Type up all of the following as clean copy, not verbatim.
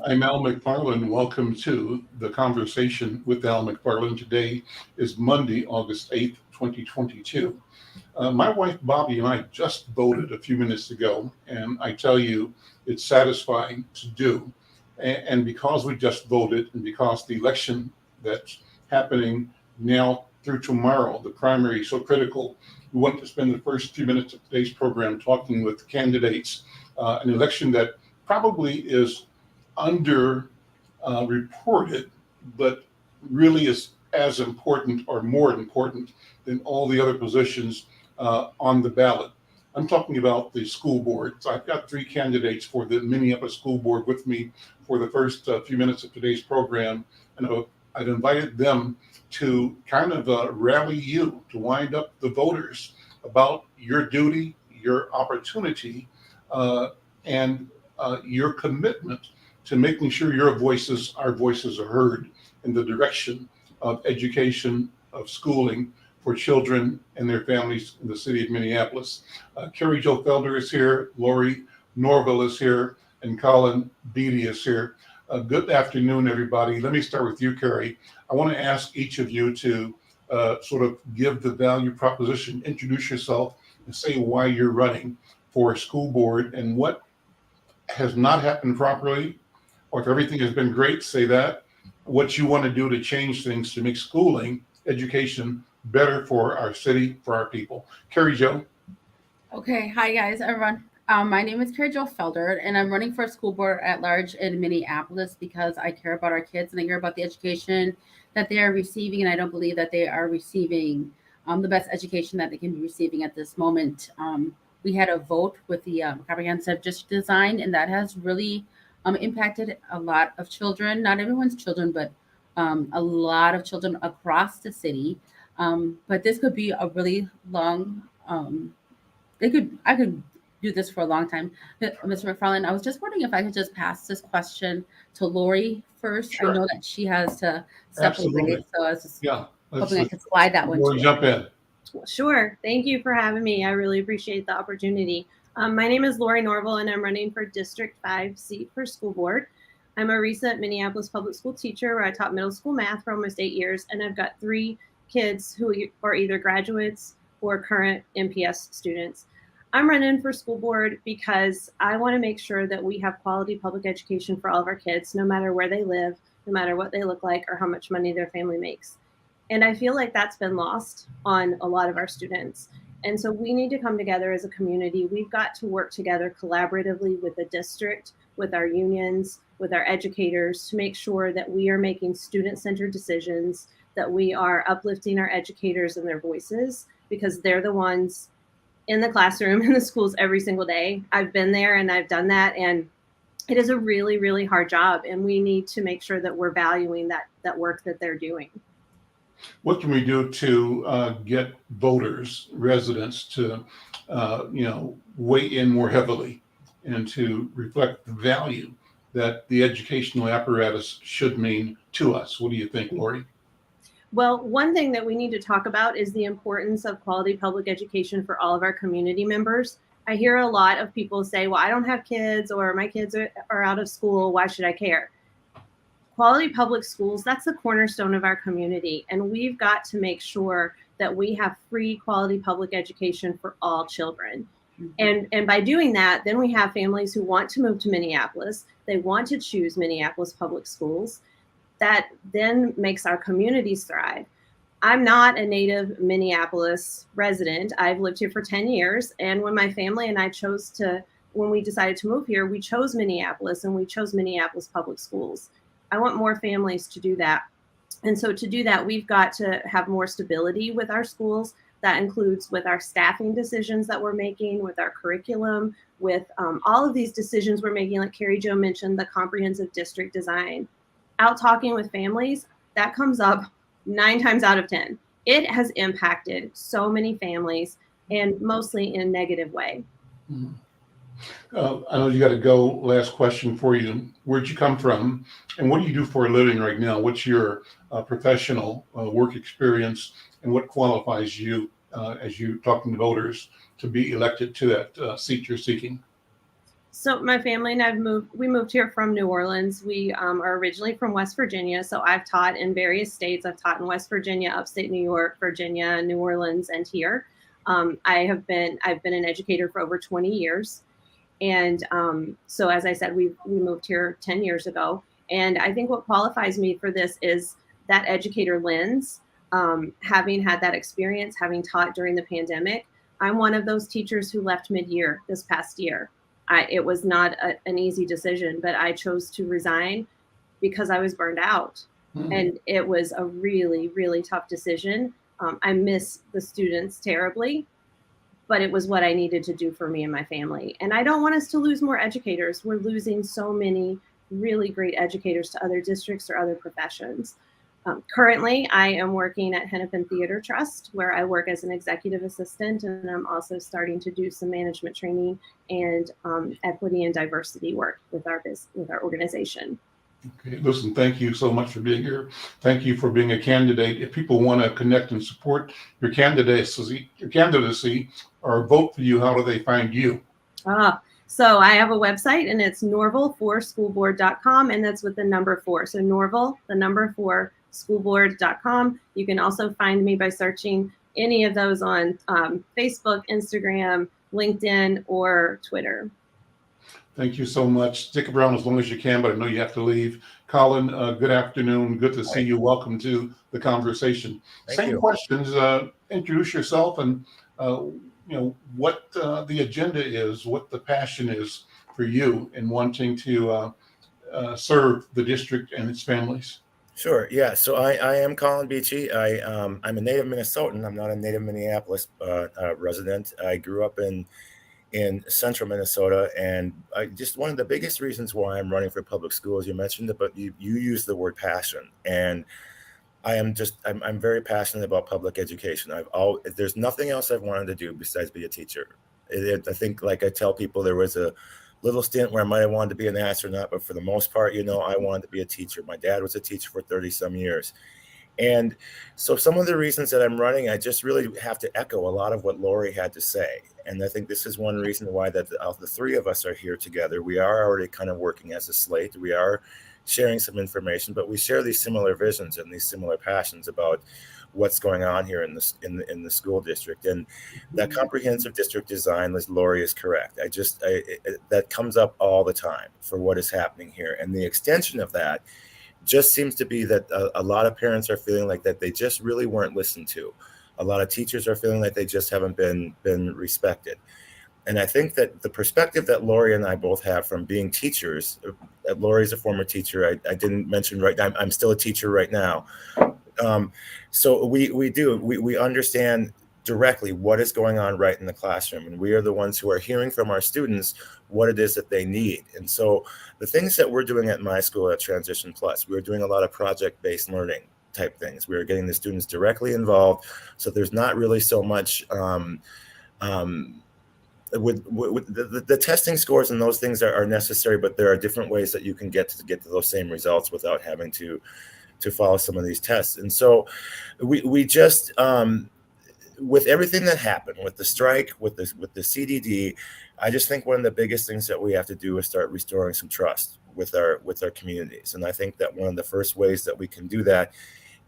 I'm Al McFarlane. Welcome to the conversation with Al McFarlane. Today is Monday, August 8th, 2022. My wife Bobby and I just voted a few minutes ago, and I tell you, it's satisfying to do. And because we just voted, and because the election that's happening now through tomorrow, the primary is so critical, we want to spend the first few minutes of today's program talking with candidates. An election that probably is under reported, but really is as important or more important than all the other positions on the ballot. I'm talking about the school board. So I've got three candidates for the Minneapolis School Board with me for the first few minutes of today's program. And I've invited them to kind of rally you, to wind up the voters about your duty, your opportunity, and your commitment to making sure our voices are heard in the direction of education, of schooling for children and their families in the city of Minneapolis. Carrie Jo Felder is here, Lori Norville is here, and Colin Beatty is here. Good afternoon, everybody. Let me start with you, Carrie. I want to ask each of you to sort of give the value proposition, introduce yourself, and say why you're running for a school board and what has not happened properly, or if everything has been great, say that, what you want to do to change things to make schooling, education better for our city, for our people. Carrie Jo. Okay, hi guys, everyone. My name is Carrie Jo Felder, and I'm running for school board at large in Minneapolis because I care about our kids and I care about the education that they are receiving, and I don't believe that they are receiving the best education that they can be receiving at this moment. We had a vote with the comprehensive district design, and that has really impacted a lot of children, not everyone's children, but a lot of children across the city. But this could be a really long, I could do this for a long time. Mr. McFarlane, I was just wondering if I could just pass this question to Lori first. Sure. I know that she has to step away, so I was just hoping I could slide that one. Lori, jump in. Sure. Thank you for having me. I really appreciate the opportunity. My name is Lori Norville, and I'm running for District 5 seat for school board. I'm a recent Minneapolis public school teacher where I taught middle school math for almost 8 years, and I've got 3 kids who are either graduates or current MPS students. I'm running for school board because I want to make sure that we have quality public education for all of our kids, no matter where they live, no matter what they look like, or how much money their family makes. And I feel like that's been lost on a lot of our students. And so we need to come together as a community. We've got to work together collaboratively with the district, with our unions, with our educators to make sure that we are making student-centered decisions, that we are uplifting our educators and their voices, because they're the ones in the classroom, in the schools every single day. I've been there and I've done that. And it is a really, really hard job. And we need to make sure that we're valuing that work that they're doing. What can we do to get voters, residents to, weigh in more heavily and to reflect the value that the educational apparatus should mean to us? What do you think, Lori? Well, one thing that we need to talk about is the importance of quality public education for all of our community members. I hear a lot of people say, well, I don't have kids, or my kids are out of school. Why should I care? Quality public schools, that's the cornerstone of our community. And we've got to make sure that we have free quality public education for all children. Mm-hmm. And by doing that, then we have families who want to move to Minneapolis. They want to choose Minneapolis public schools. That then makes our communities thrive. I'm not a native Minneapolis resident. I've lived here for 10 years. And when my family and I when we decided to move here, we chose Minneapolis, and we chose Minneapolis public schools. I want more families to do that. And so to do that, we've got to have more stability with our schools. That includes with our staffing decisions that we're making, with our curriculum, with all of these decisions we're making, like Carrie Jo mentioned, the comprehensive district design. Out talking with families, that comes up 9 times out of 10. It has impacted so many families, and mostly in a negative way. Mm-hmm. I know you got to go. Last question for you. Where'd you come from, and what do you do for a living right now? What's your professional work experience, and what qualifies you as you talking to voters to be elected to that seat you're seeking? So my family and we moved here from New Orleans. We are originally from West Virginia. So I've taught in various states. I've taught in West Virginia, upstate New York, Virginia, New Orleans, and here. I've been an educator for over 20 years. And so, as I said, we moved here 10 years ago. And I think what qualifies me for this is that educator lens. Having had that experience, having taught during the pandemic, I'm one of those teachers who left mid-year this past year. It was not an easy decision, but I chose to resign because I was burned out. And it was a really, really tough decision. I miss the students terribly, but it was what I needed to do for me and my family. And I don't want us to lose more educators. We're losing so many really great educators to other districts or other professions. Currently, I am working at Hennepin Theater Trust, where I work as an executive assistant, and I'm also starting to do some management training and equity and diversity work with our organization. Okay, listen, thank you so much for being here. Thank you for being a candidate. If people want to connect and support your candidacy or vote for you, how do they find you? So I have a website, and it's norval4schoolboard.com, and that's with the number 4. So Norval, the number 4, schoolboard.com. You can also find me by searching any of those on Facebook, Instagram, LinkedIn, or Twitter. Thank you so much. Stick around as long as you can, but I know you have to leave. Colin, good afternoon. Good to see you. Welcome to the conversation. Same questions. Introduce yourself and what the agenda is, what the passion is for you in wanting to serve the district and its families. Sure. Yeah. So I am Colin Beachy. I'm a native Minnesotan. I'm not a native Minneapolis resident. I grew up in central Minnesota, and just one of the biggest reasons why I'm running for public schools, you mentioned it, but you used the word passion, and I'm very passionate about public education. There's nothing else I've wanted to do besides be a teacher. I think, like I tell people, there was a little stint where I might have wanted to be an astronaut, but for the most part, I wanted to be a teacher. My dad was a teacher for 30 some years. And so some of the reasons that I'm running, I just really have to echo a lot of what Lori had to say. And I think this is one reason why that the three of us are here together. We are already kind of working as a slate. We are sharing some information, but we share these similar visions and these similar passions about what's going on here in the school district. And that comprehensive district design, as Lori is correct. That comes up all the time for what is happening here. And the extension of that just seems to be that a lot of parents are feeling like that they just really weren't listened to. A lot of teachers are feeling like they just haven't been respected. And I think that the perspective that Lori and I both have from being teachers, Lori's a former teacher. I didn't mention right now, I'm still a teacher right now. So we understand directly what is going on right in the classroom. And we are the ones who are hearing from our students what it is that they need. And so the things that we're doing at my school at Transition Plus, we're doing a lot of project-based learning type things. We're getting the students directly involved. So there's not really so much with the testing scores, and those things are necessary, but there are different ways that you can get to those same results without having to follow some of these tests. And so we just with everything that happened, with the strike, with the CDD, I just think one of the biggest things that we have to do is start restoring some trust with our communities. And I think that one of the first ways that we can do that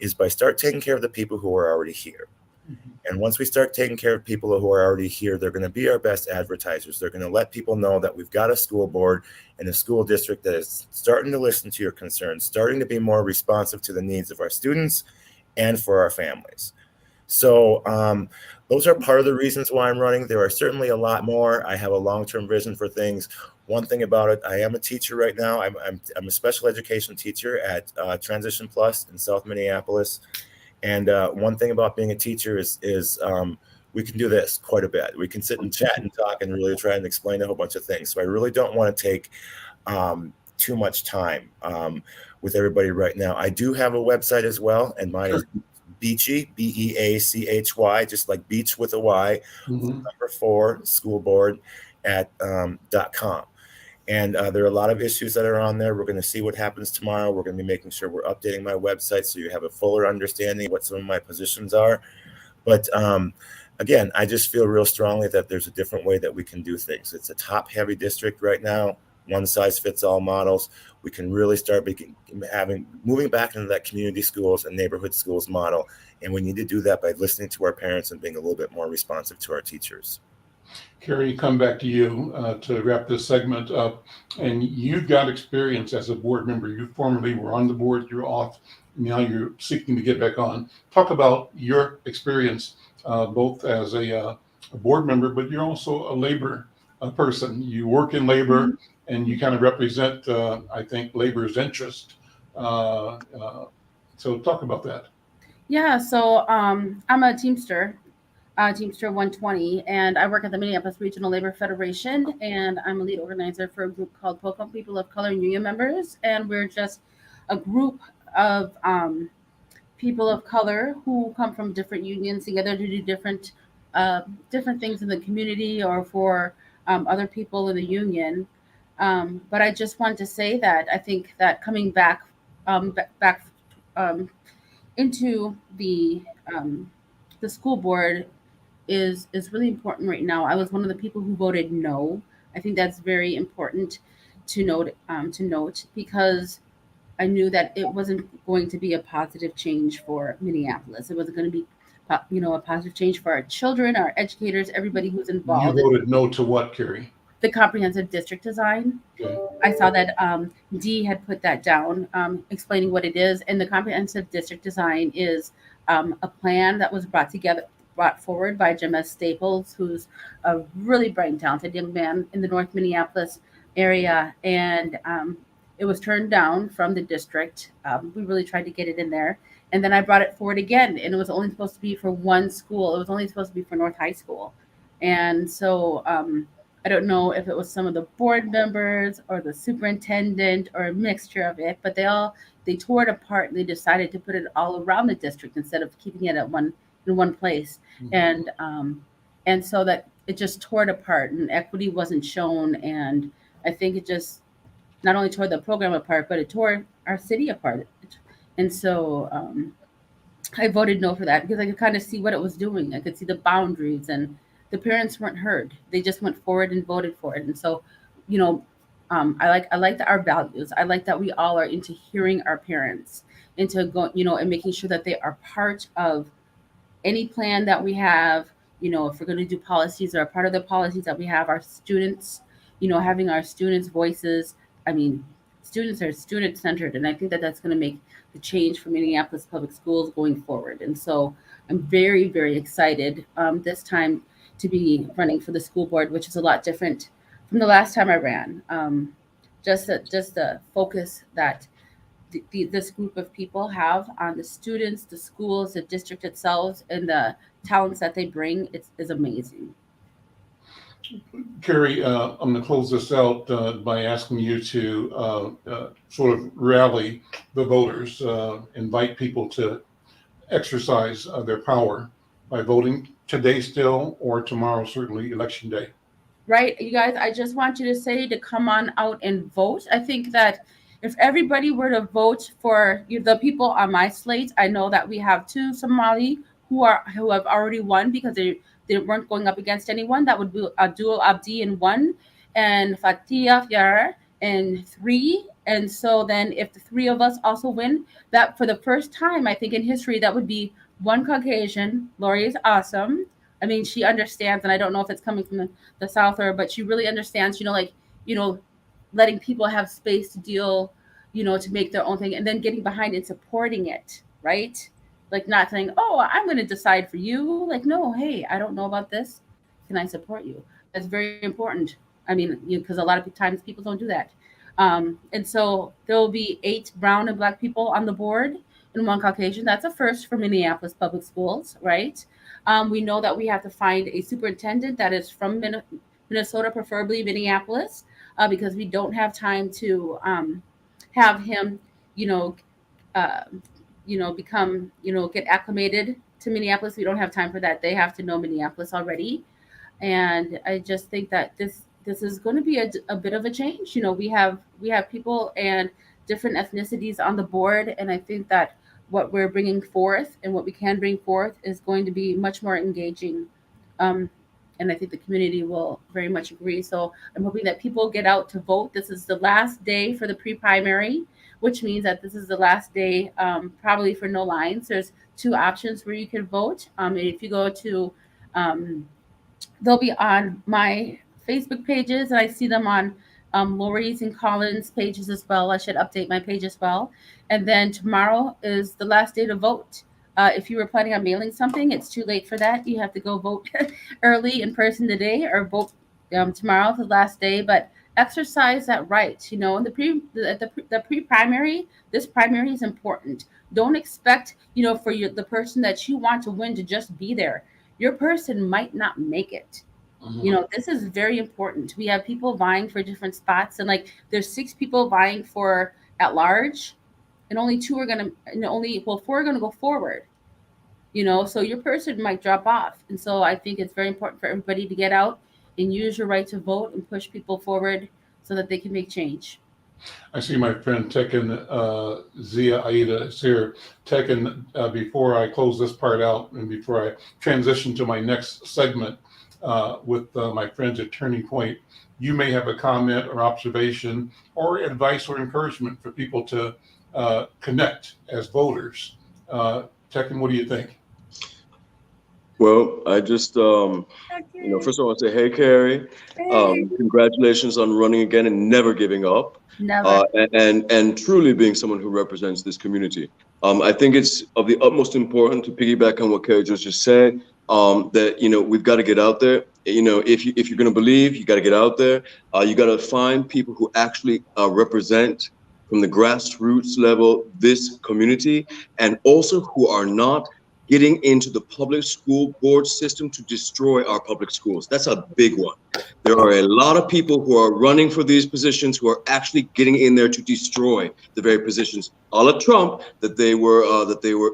is by start taking care of the people who are already here. Mm-hmm. And once we start taking care of people who are already here, they're going to be our best advertisers. They're going to let people know that we've got a school board and a school district that is starting to listen to your concerns, starting to be more responsive to the needs of our students and for our families. So those are part of the reasons why I'm running. There are certainly a lot more. I have a long-term vision for things. One thing about it, I am a teacher right now. I'm a special education teacher at Transition Plus in South Minneapolis. And one thing about being a teacher is we can do this quite a bit. We can sit and chat and talk and really try and explain a whole bunch of things. So I really don't want to take too much time with everybody right now. I do have a website as well, and mine is Beachy, Beachy, just like beach with a Y, number 4, schoolboard .com. And there are a lot of issues that are on there. We're going to see what happens tomorrow. We're going to be making sure we're updating my website so you have a fuller understanding of what some of my positions are. But again, I just feel real strongly that there's a different way that we can do things. It's a top-heavy district right now, one-size-fits-all models. We can really start moving back into that community schools and neighborhood schools model, and we need to do that by listening to our parents and being a little bit more responsive to our teachers. Carrie, come back to you to wrap this segment up. And you've got experience as a board member. You formerly were on the board, you're off, now you're seeking to get back on. Talk about your experience, both as a board member, but you're also a labor person. You work in labor and you kind of represent, I think, labor's interest. So talk about that. Yeah, so I'm a Teamster. Teamster 120, and I work at the Minneapolis Regional Labor Federation, and I'm a lead organizer for a group called POCO, People of Color and Union Members, and we're just a group of people of color who come from different unions together to do different things in the community or for other people in the union. But I just want to say that I think that coming back into the school board is really important right now. I was one of the people who voted no. I think that's very important to note because I knew that it wasn't going to be a positive change for Minneapolis. It wasn't going to be, a positive change for our children, our educators, everybody who's You involved. voted no to what, Carrie? The comprehensive district design. Okay. I saw that Dee had put that down, explaining what it is. And the comprehensive district design is a plan that was brought forward by Jim S. Staples, who's a really bright and talented young man in the North Minneapolis area. And it was turned down from the district. We really tried to get it in there. And then I brought it forward again, and it was only supposed to be for one school. It was only supposed to be for North High School. And so I don't know if it was some of the board members or the superintendent or a mixture of it, but they tore it apart and they decided to put it all around the district instead of keeping it in one place. Mhm. And so that it just tore it apart and equity wasn't shown. And I think it just not only tore the program apart, but it tore our city apart. And so I voted no for that because I could kind of see what it was doing. I could see the boundaries, and the parents weren't heard. They just went forward and voted for it. And so, I like our values. I like that we all are into hearing our parents, into and making sure that they are part of any plan that we have. If we're going to do policies, or a part of the policies that we have, our students, having our students' voices. I mean, students are student centered, and I think that that's going to make the change for Minneapolis Public Schools going forward. And so I'm very, very excited this time to be running for the school board, which is a lot different from the last time I ran. Just the focus that this group of people have on the students, the schools, the district itself, and the talents that they bring is amazing. Carrie, I'm going to close this out by asking you to sort of rally the voters, invite people to exercise their power by voting today still, or tomorrow, certainly election day. Right, you guys, I just want you to say to come on out and vote. I think that if everybody were to vote for the people on my slate, I know that we have two Somali who have already won because they weren't going up against anyone. That would be Abdul Abdi in 1 and Fatia Fiar in 3. And so then if the 3 of us also win, that for the first time, I think in history, that would be one Caucasian. Lori is awesome. I mean, she understands, and I don't know if it's coming from the South but she really understands, letting people have space to deal, to make their own thing, and then getting behind and supporting it, right? Like not saying, oh, I'm going to decide for you. Like, no, hey, I don't know about this. Can I support you? That's very important. I mean, because a lot of times people don't do that. And so there will be 8 brown and black people on the board and 1 Caucasian. That's a first for Minneapolis Public Schools, right? We know that we have to find a superintendent that is from Minnesota, preferably Minneapolis, because we don't have time to have him, become, get acclimated to Minneapolis. We don't have time for that. They have to know Minneapolis already. And I just think that this is going to be a bit of a change. We have people and different ethnicities on the board. And I think that what we're bringing forth and what we can bring forth is going to be much more engaging And I think the community will very much agree. So I'm hoping that people get out to vote. This is the last day for the pre-primary, which means that this is the last day probably for no lines. There's two options where you can vote. And if you go to, they'll be on my Facebook pages, and I see them on Lori's and Colin's pages as well. I should update my page as well. And then tomorrow is the last day to vote. If you were planning on mailing something, it's too late for that. You have to go vote early in person today, or vote tomorrow, the last day. But exercise that right. You know, in the pre-primary, this primary is important. Don't expect, for the person that you want to win to just be there. Your person might not make it. This is very important. We have people vying for different spots, and like there's 6 people vying for at large, and only 2 are gonna, and four are gonna go forward. So your person might drop off, and so I think it's very important for everybody to get out and use your right to vote and push people forward so that they can make change. I see my friend Tekken Zia Aida is here. Tekken, before I close this part out and before I transition to my next segment with my friends at Turning Point, you may have a comment or observation or advice or encouragement for people to connect as voters. Tekken, what do you think? Well, I just, first of all, I want to say, hey, Carrie, congratulations on running again and never giving up. Never. And truly being someone who represents this community. I think it's of the utmost importance to piggyback on what Carrie just said, that, we've got to get out there. If you're going to believe, you got to get out there. You got to find people who actually represent from the grassroots level this community, and also who are not getting into the public school board system to destroy our public schools. That's a big one. There are a lot of people who are running for these positions who are actually getting in there to destroy the very positions, a la Trump, that they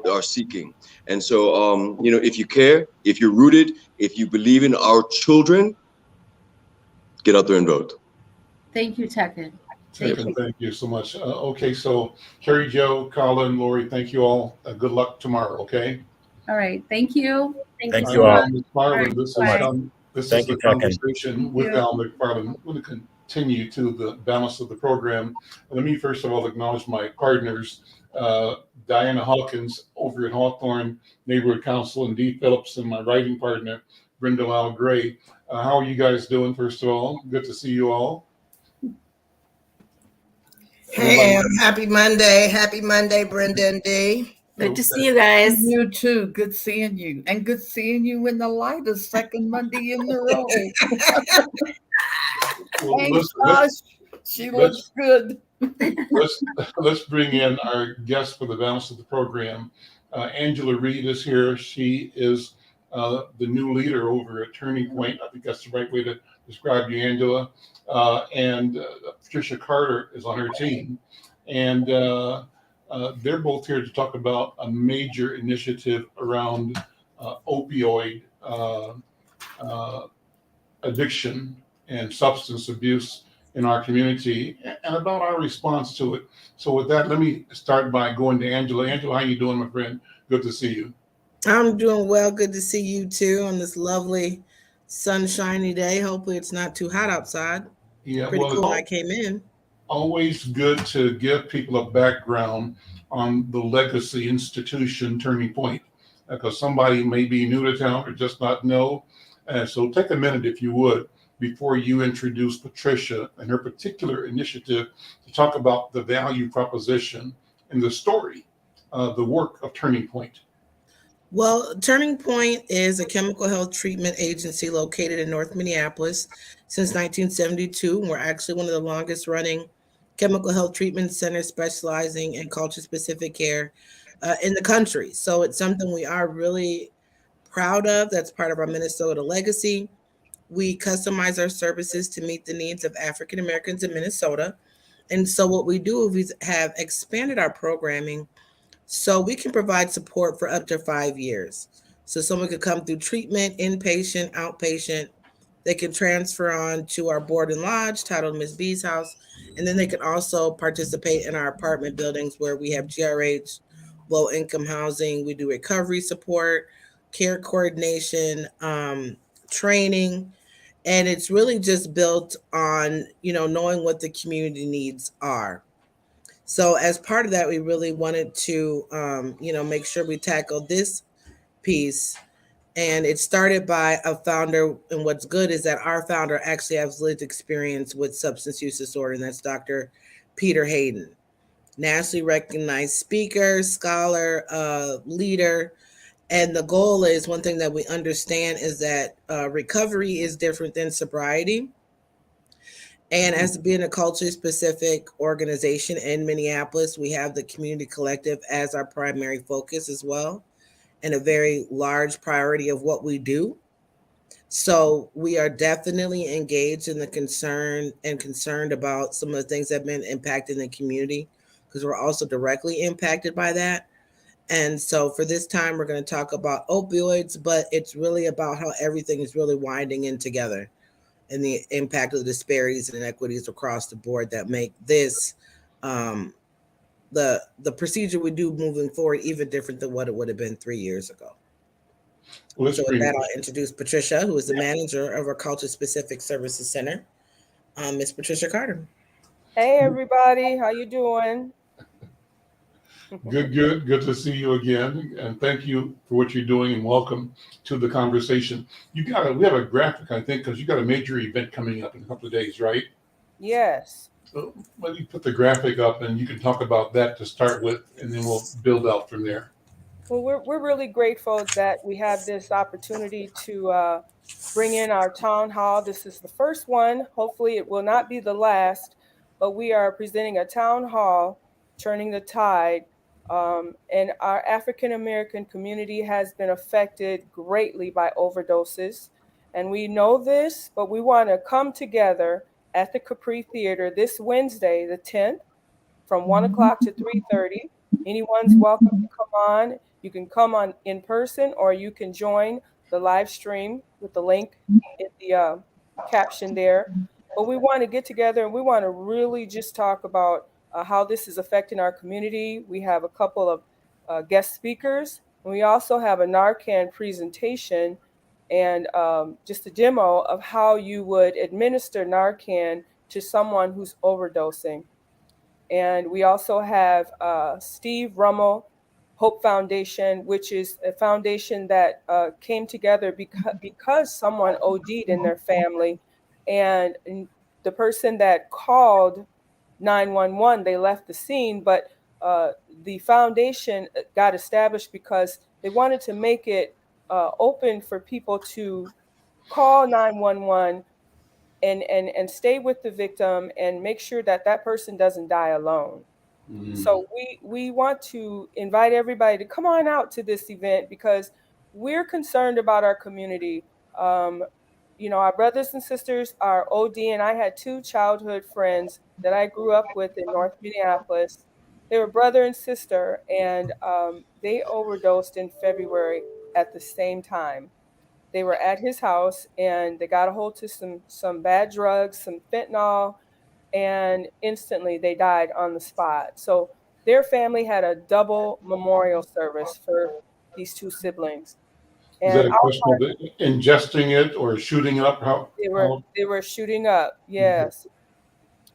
are seeking. And so, if you care, if you're rooted, if you believe in our children, get out there and vote. Thank you, Tekken. Thank you so much. Okay, so Carrie Jo, Colin, Lori, thank you all. Good luck tomorrow, okay? All right. Thank you. Thank you all. McFarlane, this is the conversation with Al McFarlane. I'm going to continue to the balance of the program. Let me first of all acknowledge my partners, Diana Hawkins over at Hawthorne Neighborhood Council, and Dee Phillipps, and my writing partner, Brenda Lyle-Gray. How are you guys doing, first of all? Good to see you all. Hey, happy Monday. Happy Monday, Brenda and Dee. Good to see you guys. You too. Good seeing you. And good seeing you in the light the second Monday in a row. She looks good. Let's bring in our guest for the balance of the program. Angela Reed is here. She is the new leader over at Turning Point. I think that's the right way to describe you, Angela. And Patricia Carter is on her team. And they're both here to talk about a major initiative around opioid addiction and substance abuse in our community, and about our response to it. So with that, let me start by going to Angela. Angela, how you doing, my friend? Good to see you. I'm doing well. Good to see you too on this lovely sunshiny day. Hopefully it's not too hot outside. Yeah, pretty cool when I came in. Always good to give people a background on the legacy institution Turning Point, because somebody may be new to town or just not know. So take a minute, if you would, before you introduce Patricia and her particular initiative, to talk about the value proposition and the story, the work of Turning Point. Well, Turning Point is a chemical health treatment agency located in North Minneapolis since 1972. We're actually one of the longest running chemical health treatment centers specializing in culture-specific care in the country. So it's something we are really proud of. That's part of our Minnesota legacy. We customize our services to meet the needs of African Americans in Minnesota. And so what we do is we have expanded our programming so we can provide support for up to 5 years. So someone could come through treatment, inpatient, outpatient. They can transfer on to our board and lodge titled Ms. B's House. And then they can also participate in our apartment buildings where we have GRH, low income housing. We do recovery support, care coordination, training, and it's really just built on, knowing what the community needs are. So as part of that, we really wanted to, make sure we tackle this piece. And it started by a founder. And what's good is that our founder actually has lived experience with substance use disorder, and that's Dr. Peter Hayden, nationally recognized speaker, scholar, leader. And the goal is, one thing that we understand is that recovery is different than sobriety. And as being a culture specific organization in Minneapolis, we have the Community Collective as our primary focus as well, and a very large priority of what we do. So we are definitely engaged in the concerned about some of the things that have been impacting the community, because we're also directly impacted by that. And so for this time, we're going to talk about opioids, but it's really about how everything is really winding in together, and the impact of the disparities and inequities across the board that make this the procedure we do moving forward even different than what it would have been 3 years ago. So with that, I'll introduce Patricia, who is the manager of our Culture Specific Services Center. Miss Patricia Carter. Hey everybody, how you doing? Good to see you again, and thank you for what you're doing, and welcome to the conversation. We have a graphic, I think, because you got a major event coming up in a couple of days, right? Yes. So let me put the graphic up, and you can talk about that to start with, and then we'll build out from there. Well, we're really grateful that we have this opportunity to bring in our town hall. This is the first one. Hopefully it will not be the last, but we are presenting a town hall, Turning the Tide. And our African American community has been affected greatly by overdoses. And we know this, but we want to come together at the Capri Theater this Wednesday, the 10th, from 1 o'clock to 3:30. Anyone's welcome to come on. You can come on in person, or you can join the live stream with the link in the caption there. But we want to get together, and we want to really just talk about how this is affecting our community. We have a couple of guest speakers, and we also have a Narcan presentation and just a demo of how you would administer Narcan to someone who's overdosing. And we also have Steve Rummel Hope Foundation, which is a foundation that came together because someone OD'd in their family, and the person that called 911, they left the scene, but the foundation got established because they wanted to make it open for people to call 911 and stay with the victim and make sure that that person doesn't die alone. So we want to invite everybody to come on out to this event because we're concerned about our community. Our brothers and sisters are OD, and I had 2 childhood friends that I grew up with in North Minneapolis. They were brother and sister, and they overdosed in February at the same time. They were at his house, and they got a hold to some bad drugs, some fentanyl, and instantly they died on the spot. So their family had a double memorial service for these 2 siblings. Is that a question of ingesting it or shooting up? They were shooting up, yes.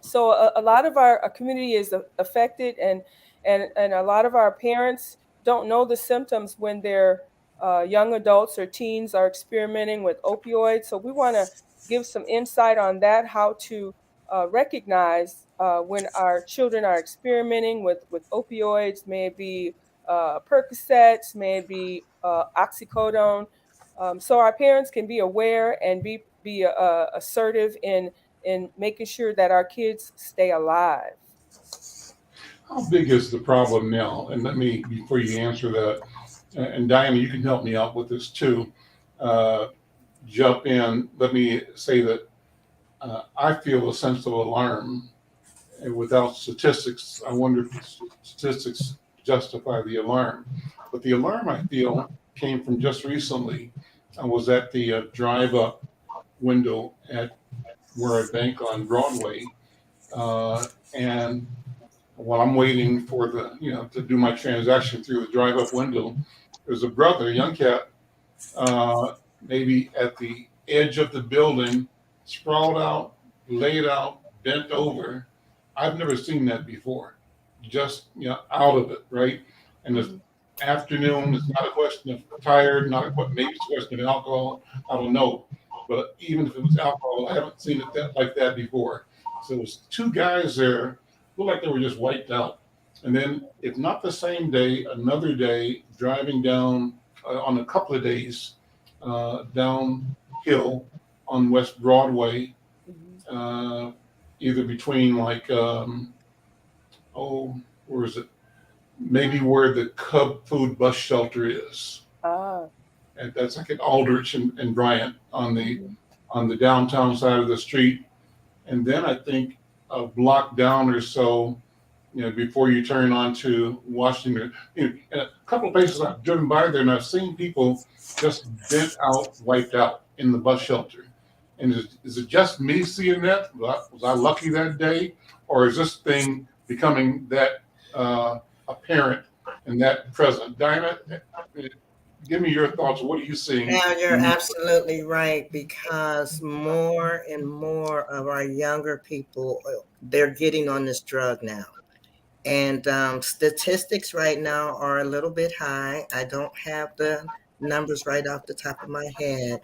So a lot of our community is affected, and a lot of our parents don't know the symptoms when their young adults or teens are experimenting with opioids. So we want to give some insight on that, how to recognize when our children are experimenting with opioids, maybe Percocets, maybe oxycodone, so our parents can be aware and be assertive in making sure that our kids stay alive. How big is the problem now? And before you answer that, and Diana, you can help me out with this too, jump in. Let me say that I feel a sense of alarm, and without statistics, I wonder if statistics justify the alarm. But the alarm I feel came from just recently. I was at the drive-up window at where I bank on Broadway, and while I'm waiting for to do my transaction through the drive-up window, there's a brother, a young cat, maybe at the edge of the building, sprawled out, laid out, bent over. I've never seen that before. Just, out of it, right? And this afternoon, it's not a question of tired, maybe it's a question of alcohol. I don't know. But even if it was alcohol, I haven't seen it like that before. So it was two guys there, looked like they were just wiped out. And then, if not the same day, another day, driving down on a couple of days downhill on West Broadway, either between where is it? Maybe where the Cub Food bus shelter is. And that's like at Aldrich and Bryant on the downtown side of the street. And then I think a block down or so, before you turn onto Washington, and a couple of places I've driven by there and I've seen people just bent out, wiped out in the bus shelter. And is it just me seeing that? Was I lucky that day? Or is this thing becoming that apparent and that present? Dinah, give me your thoughts. What are you seeing? Now, you're absolutely right, because more and more of our younger people, they're getting on this drug now. And statistics right now are a little bit high. I don't have the numbers right off the top of my head.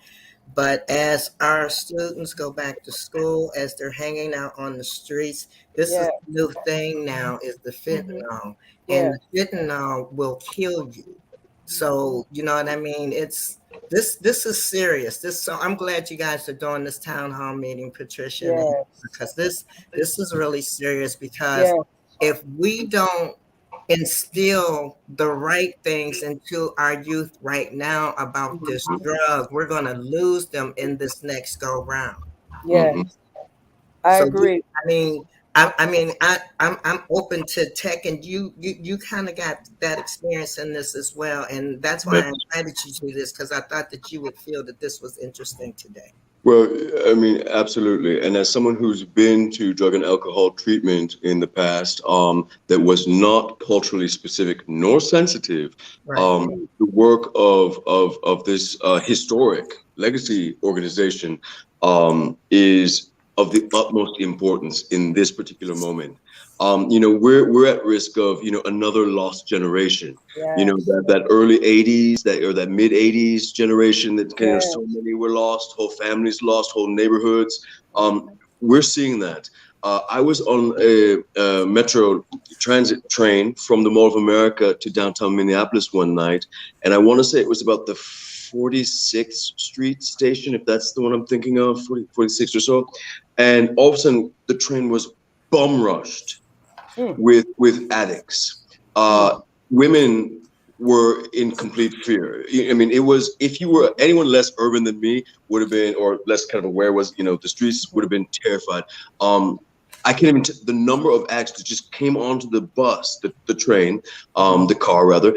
But as our students go back to school, as they're hanging out on the streets, this is the new thing now, is the fentanyl. And the fentanyl will kill you. So, you know what I mean? It's this is serious. So I'm glad you guys are doing this town hall meeting, Patricia, because this is really serious, because if we don't instill the right things into our youth right now about this drug, we're going to lose them in this next go round. I agree. I'm open to tech, and you kind of got that experience in this as well, and that's why I invited you to this, because I thought that you would feel that this was interesting today. Well, I mean, absolutely. And as someone who's been to drug and alcohol treatment in the past, that was not culturally specific nor sensitive, the work of this historic legacy organization is of the utmost importance in this particular moment. We're at risk of, another lost generation. That early 80s, that mid 80s generation that so many were lost, whole families lost, whole neighborhoods. We're seeing that. I was on a metro transit train from the Mall of America to downtown Minneapolis one night, and I want to say it was about the 46th Street station, if that's the one I'm thinking of, 46 or so. And all of a sudden, the train was bum rushed with addicts. Women were in complete fear. I mean, it was, if you were anyone less urban than me, would have been, or less kind of aware, was, the streets would have been terrified. I can't even, the number of addicts that just came onto the bus, the train, the car rather,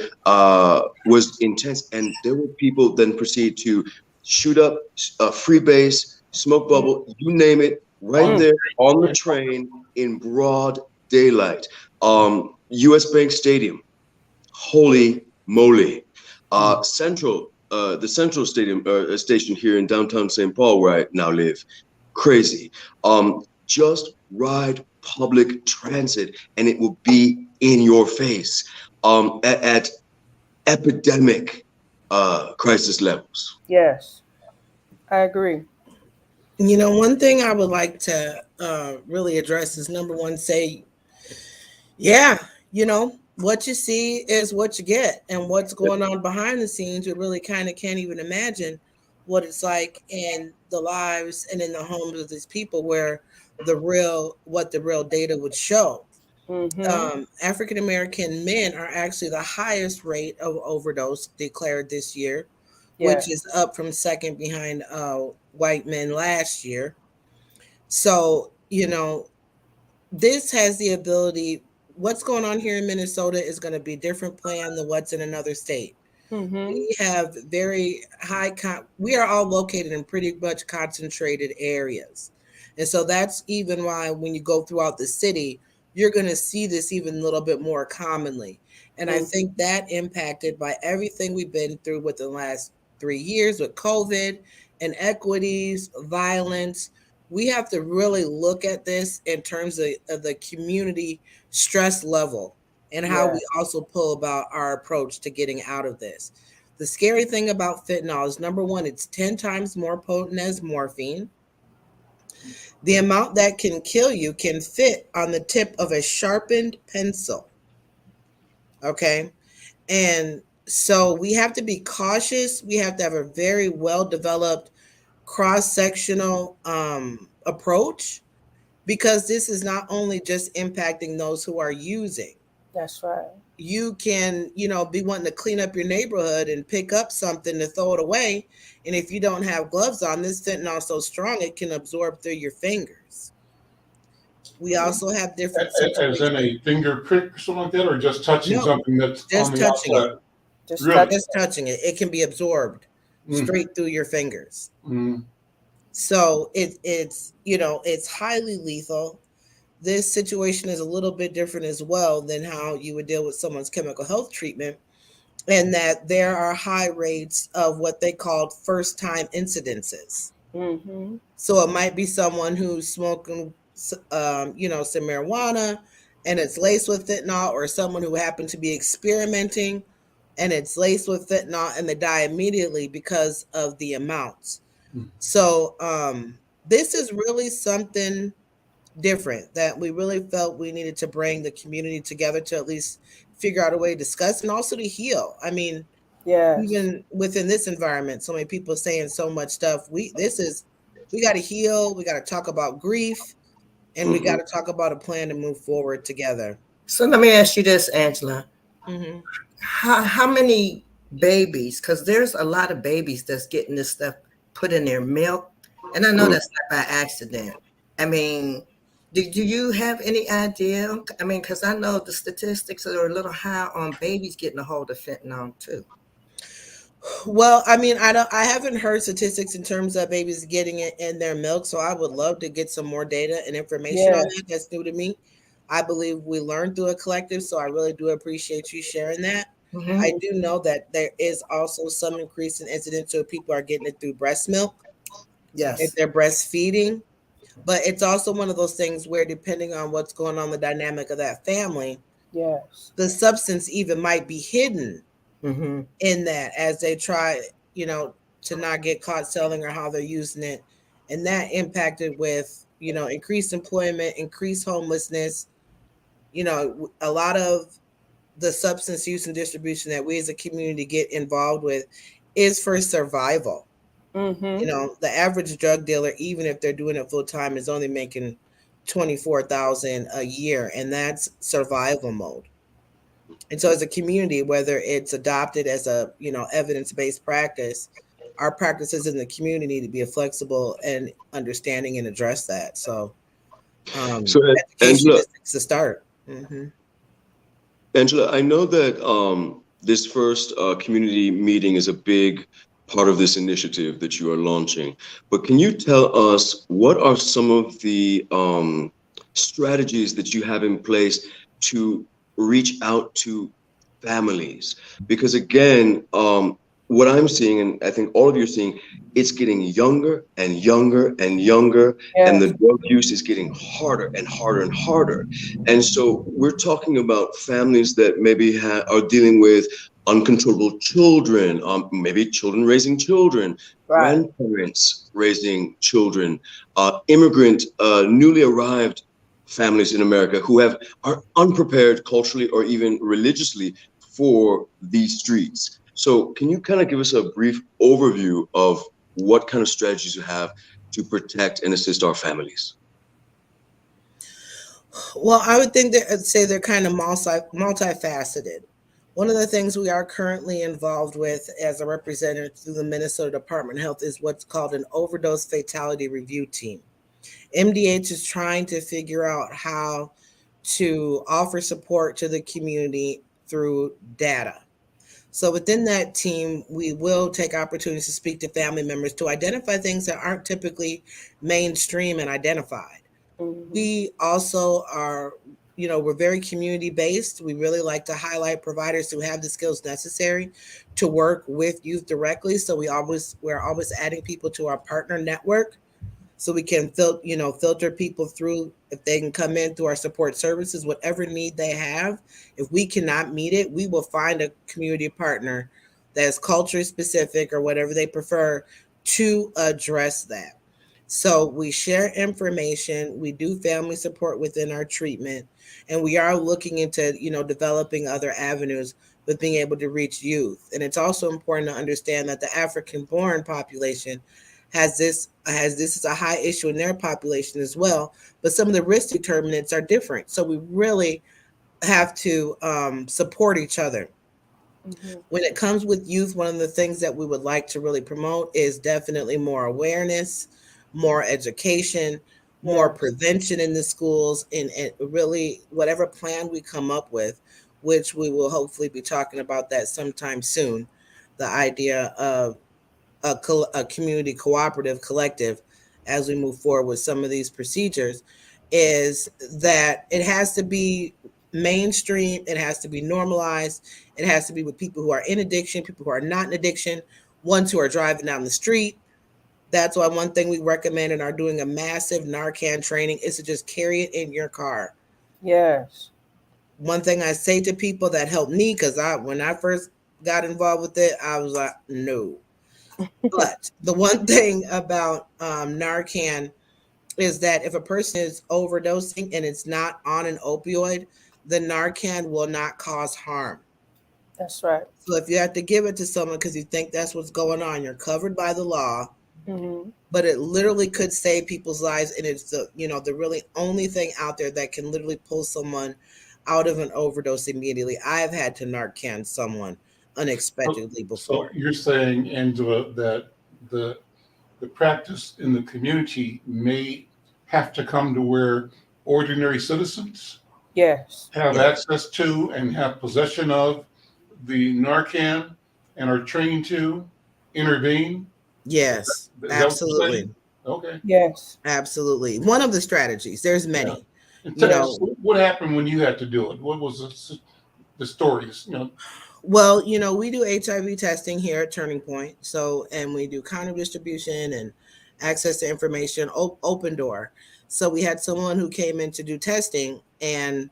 was intense. And there were people then proceed to shoot up freebase, smoke bubble, you name it, right there on the train in broad daylight. US Bank Stadium, holy moly. The Central Stadium station here in downtown St. Paul, where I now live, crazy. Just ride public transit and it will be in your face at epidemic crisis levels. Yes, I agree. One thing I would like to really address is, number one, say, what you see is what you get, and what's going on behind the scenes, you really kind of can't even imagine what it's like in the lives and in the homes of these people, where what the real data would show. African American men are actually the highest rate of overdose declared this year, which is up from second behind white men last year. So, this has the ability, what's going on here in Minnesota is going to be different plan than what's in another state. We have very high, we are all located in pretty much concentrated areas. And so that's even why when you go throughout the city, you're going to see this even a little bit more commonly. And I think that impacted by everything we've been through with the last 3 years with COVID inequities, violence. We have to really look at this in terms of the community stress level and how Yeah. we also pull about our approach to getting out of this. The scary thing about fentanyl is, number one, it's 10 times more potent as morphine. The amount that can kill you can fit on the tip of a sharpened pencil. Okay. And so we have to be cautious. We have to have a very well developed cross sectional approach, because this is not only just impacting those who are using. That's right. You can, be wanting to clean up your neighborhood and pick up something to throw it away. And if you don't have gloves on, this fentanyl is so strong it can absorb through your fingers. We also have different As in a finger prick or something like that, or just touching No, something that's just on the touching outside? it. Just Really? touch Just touching it. It can be absorbed straight through your fingers. Mm. So it's highly lethal. This situation is a little bit different as well than how you would deal with someone's chemical health treatment, and that there are high rates of what they called first time incidences. Mm-hmm. So it might be someone who's smoking, some marijuana and it's laced with fentanyl, or someone who happened to be experimenting and it's laced with fentanyl and they die immediately because of the amounts. So this is really something different that we really felt we needed to bring the community together to at least figure out a way to discuss and also to heal. I mean, Yes. even within this environment, so many people saying so much stuff. We got to heal. We got to talk about grief, and we got to talk about a plan to move forward together. So let me ask you this, Angela. Mm-hmm. How many babies, because there's a lot of babies that's getting this stuff put in their milk, and I know that's not by accident. I mean, do you have any idea? I mean, because I know the statistics are a little high on babies getting a hold of fentanyl too. Well, I mean, I haven't heard statistics in terms of babies getting it in their milk, so I would love to get some more data and information on that. That's new to me. I believe we learned through a collective, so I really do appreciate you sharing that. Mm-hmm. I do know that there is also some increase in incidence of people are getting it through breast milk. Yes. If they're breastfeeding. But it's also one of those things where, depending on what's going on, the dynamic of that family, Yes. the substance even might be hidden Mm-hmm. in that as they try, to not get caught selling or how they're using it. And that impacted with, increased employment, increased homelessness. A lot of the substance use and distribution that we as a community get involved with is for survival. Mm-hmm. The average drug dealer, even if they're doing it full time, is only making $24,000 a year, and that's survival mode. And so, as a community, whether it's adopted as a evidence-based practice, our practices in the community need to be flexible and understanding and address that. So, education Angela, is the start. Mm-hmm. Angela, I know that this first community meeting is a big part of this initiative that you are launching, but can you tell us what are some of the strategies that you have in place to reach out to families? Because again, what I'm seeing, and I think all of you are seeing, it's getting younger and younger and younger, and the drug use is getting harder and harder and harder. And so we're talking about families that maybe are dealing with uncontrollable children, maybe children raising children, grandparents raising children, immigrant, newly arrived families in America who are unprepared culturally or even religiously for these streets. So can you kind of give us a brief overview of what kind of strategies you have to protect and assist our families? Well, I would say they're kind of multifaceted. One of the things we are currently involved with as a representative through the Minnesota Department of Health is what's called an overdose fatality review team. MDH is trying to figure out how to offer support to the community through data. So within that team, we will take opportunities to speak to family members to identify things that aren't typically mainstream and identified. Mm-hmm. We also are we're very community based. We really like to highlight providers who have the skills necessary to work with youth directly. So we're always adding people to our partner network, so we can filter people through if they can come in through our support services, whatever need they have. If we cannot meet it, we will find a community partner that's culturally specific or whatever they prefer to address that. So we share information, we do family support within our treatment, and we are looking into, developing other avenues with being able to reach youth. And it's also important to understand that the African-born population has this as a high issue in their population as well, but some of the risk determinants are different. So we really have to support each other. Mm-hmm. When it comes with youth, one of the things that we would like to really promote is definitely more awareness, more education, more prevention in the schools, and really whatever plan we come up with, which we will hopefully be talking about that sometime soon, the idea of a community cooperative collective as we move forward with some of these procedures, is that it has to be mainstream, it has to be normalized, it has to be with people who are in addiction, people who are not in addiction, ones who are driving down the street. That's why one thing we recommend and are doing a massive Narcan training is to just carry it in your car. Yes. One thing I say to people that helped me, because when I first got involved with it, I was like, no. But the one thing about Narcan is that if a person is overdosing and it's not on an opioid, the Narcan will not cause harm. That's right. So if you have to give it to someone because you think that's what's going on, you're covered by the law. Mm-hmm. But it literally could save people's lives, and it's the really only thing out there that can literally pull someone out of an overdose immediately. I've had to Narcan someone unexpectedly before. So you're saying, Angela, that the practice in the community may have to come to where ordinary citizens have access to and have possession of the Narcan and are trained to intervene? Yes, absolutely. Okay. Yes, absolutely. One of the strategies. There's many. Yeah. What happened when you had to do it? What was the stories? Well, we do HIV testing here at Turning Point. So, and we do condom distribution and access to information, open door. So we had someone who came in to do testing, and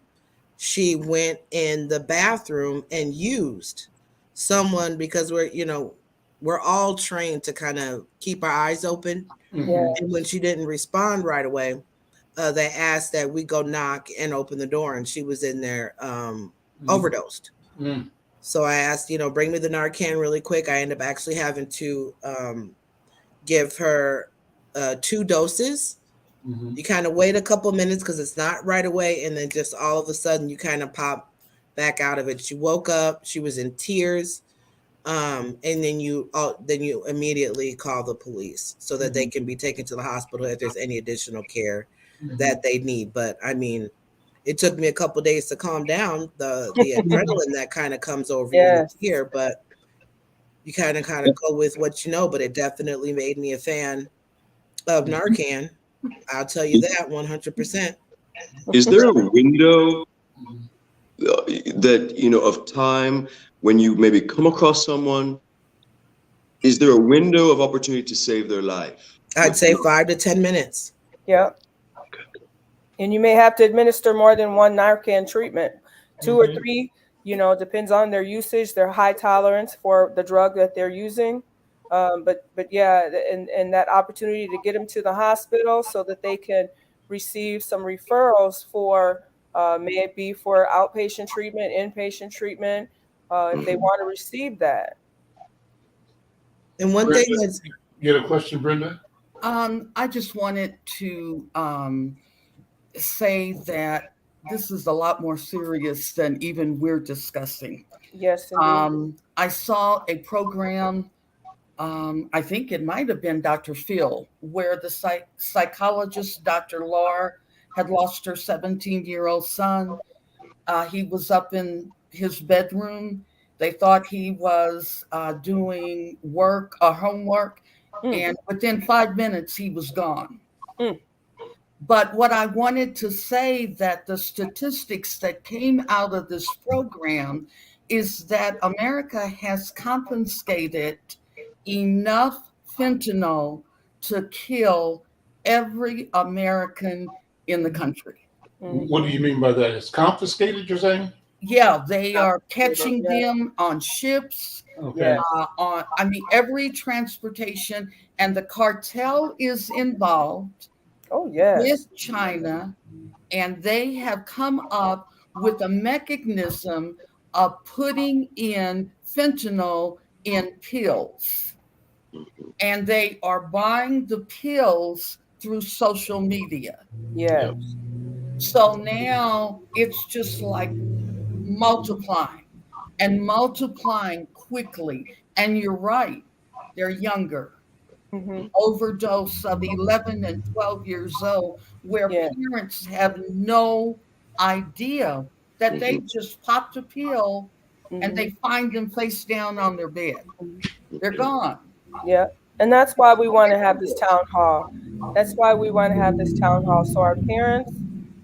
she went in the bathroom and used someone, because we're all trained to kind of keep our eyes open. Mm-hmm. And when she didn't respond right away, they asked that we go knock and open the door, and she was in there overdosed. Mm. So I asked, bring me the Narcan really quick. I ended up actually having to give her 2 doses. Mm-hmm. You kind of wait a couple minutes because it's not right away, and then just all of a sudden you kind of pop back out of it. She woke up, she was in tears, and then you immediately call the police so that they can be taken to the hospital if there's any additional care that they need. But I mean, it took me a couple of days to calm down the adrenaline that kind of comes over you here, but you kind of go with what you know. But it definitely made me a fan of Narcan. I'll tell you that 100%. Is there a window that, of time when you maybe come across someone? Is there a window of opportunity to save their life? I'd say 5 to 10 minutes. Yeah. And you may have to administer more than one Narcan treatment, 2 or 3, depends on their usage, their high tolerance for the drug that they're using. But yeah, and that opportunity to get them to the hospital so that they can receive some referrals for, may it be for outpatient treatment, inpatient treatment, if they want to receive that. And one thing that's... You had a question, Brenda? I just wanted to say that this is a lot more serious than even we're discussing. Yes, indeed. I saw a program, I think it might have been Dr. Phil, where the psychologist, Dr. Laura, had lost her 17-year-old son. He was up in his bedroom. They thought he was doing homework, and within 5 minutes, he was gone. But what I wanted to say that the statistics that came out of this program is that America has confiscated enough fentanyl to kill every American in the country. What do you mean by that? It's confiscated, you're saying? Yeah, they are Confiscated, catching yeah. them on ships, Okay. every transportation, and the cartel is involved Oh, yes. with China, and they have come up with a mechanism of putting in fentanyl in pills. And they are buying the pills through social media. Yes. So now it's just like multiplying and multiplying quickly. And you're right, they're younger. Mhm. Overdose of 11 and 12 years old, where Yeah. parents have no idea that they just popped a pill and they find them face down on their bed. They're gone. Yeah. And that's why we want to have this town hall. That's why we want to have this town hall, so our parents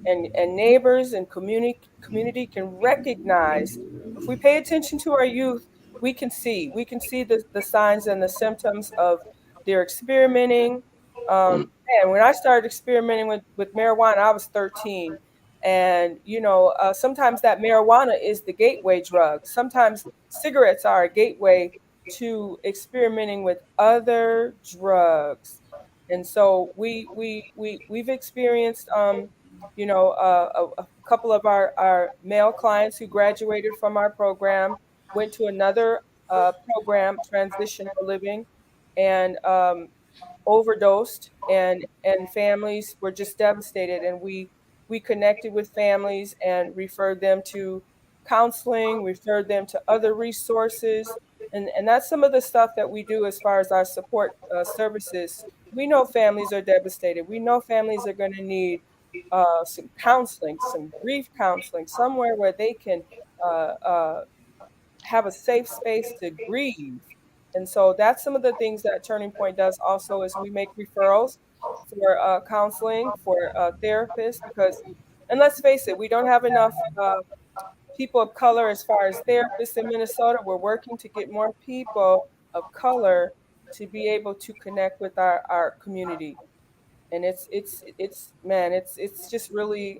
and neighbors and community can recognize. If we pay attention to our youth, we can see the signs and the symptoms of their experimenting. And when I started experimenting with marijuana, I was 13. And, sometimes that marijuana is the gateway drug. Sometimes cigarettes are a gateway to experimenting with other drugs. And so we've experienced, a couple of our male clients who graduated from our program went to another program, Transition for Living, and overdosed, and families were just devastated. And we connected with families and referred them to counseling, referred them to other resources. And that's some of the stuff that we do as far as our support services. We know families are devastated. We know families are going to need some counseling, some grief counseling, somewhere where they can have a safe space to grieve. And so that's some of the things that Turning Point does also, is we make referrals for counseling, for therapists, because, and let's face it, we don't have enough people of color as far as therapists in Minnesota. We're working to get more people of color to be able to connect with our community. And it's just really,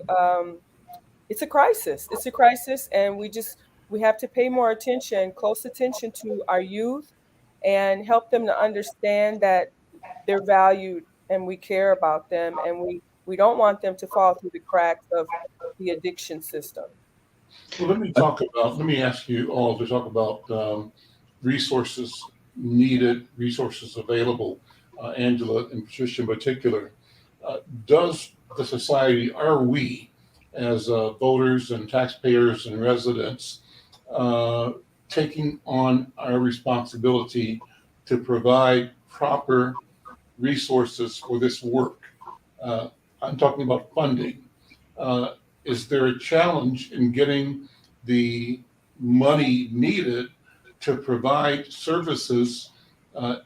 it's a crisis. It's a crisis. And we have to pay more attention, close attention to our youth, and help them to understand that they're valued and we care about them, and we don't want them to fall through the cracks of the addiction system. Well, let me ask you all to talk about resources needed, resources available. Angela and Patricia in particular. Does the society, are we as voters and taxpayers and residents taking on our responsibility to provide proper resources for this work? I'm talking about funding. Is there a challenge in getting the money needed to provide services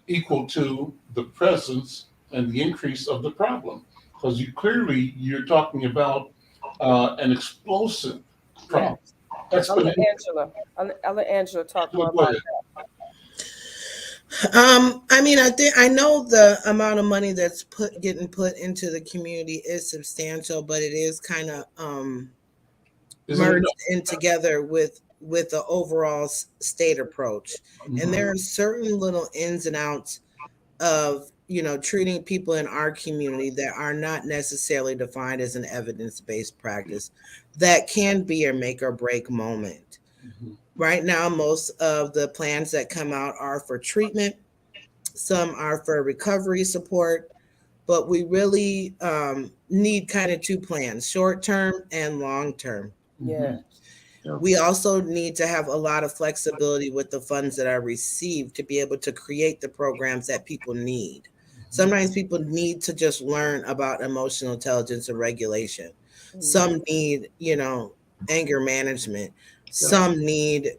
equal to the presence and the increase of the problem? Because you're talking about an explosive problem. Yes. I'll let Angela talk more about that. I know the amount of money that's getting put into the community is substantial, but it is kind of merged in together with the overall state approach. Mm-hmm. And there are certain little ins and outs of treating people in our community that are not necessarily defined as an evidence-based practice that can be a make or break moment. Mm-hmm. Right now, most of the plans that come out are for treatment. Some are for recovery support, but we really need kind of two plans, short-term and long-term. Yeah. We also need to have a lot of flexibility with the funds that are received to be able to create the programs that people need. Sometimes people need to just learn about emotional intelligence and regulation. Mm-hmm. Some need, anger management. Some need,